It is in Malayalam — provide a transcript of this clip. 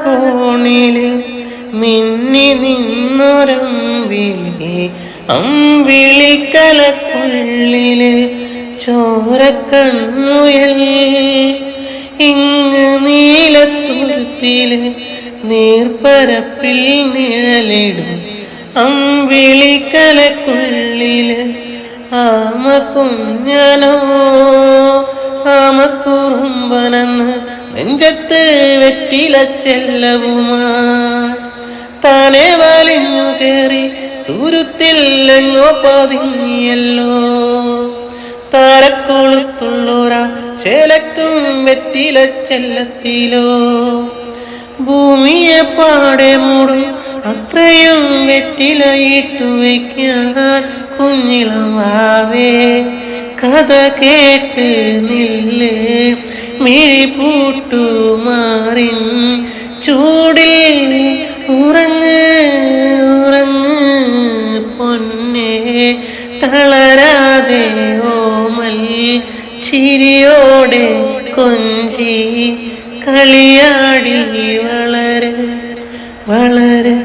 കോണില് മിന്നി നിന്നൊരമ്പിളി അമ്പിളിക്കലക്കുള്ളില് ചോരക്കണ്ണുയൽ ഇങ്ങ് നീലത്തുരുത്തില് നീർപ്പരപ്പിൽ നിഴലിടും അമ്പിളിക്കലക്കുള്ളില് ആമ കുഞ്ഞനോ ആമക്കുറുമ്പനെന്ന് നെഞ്ചത്ത് വെറ്റില ചെല്ലവുമാ താനെ വലിഞ്ഞു കയറി തുരുത്തില്ലെങ്ങോ പതുങ്ങിയല്ലോ താരക്കൊളുത്തുള്ളോരാ ചേലക്കും വെറ്റില ചെല്ലത്തിലോ ഭൂമിയെ പാടെ മൂടും അത്രയും വെറ്റിലയിട്ടു വയ്ക്കാൻ കുഞ്ഞിളമാവേ കഥ കേട്ട് നില്ലേ മിഴിപൂട്ടു മാറിൻ ചൂടിൽ ഉറങ്ങ് ഉറങ്ങ് പൊന്നേ തളരാതെ ഓമൽ ചിരിയോടെ കൊഞ്ചി കളിയാടി വളര് വളര്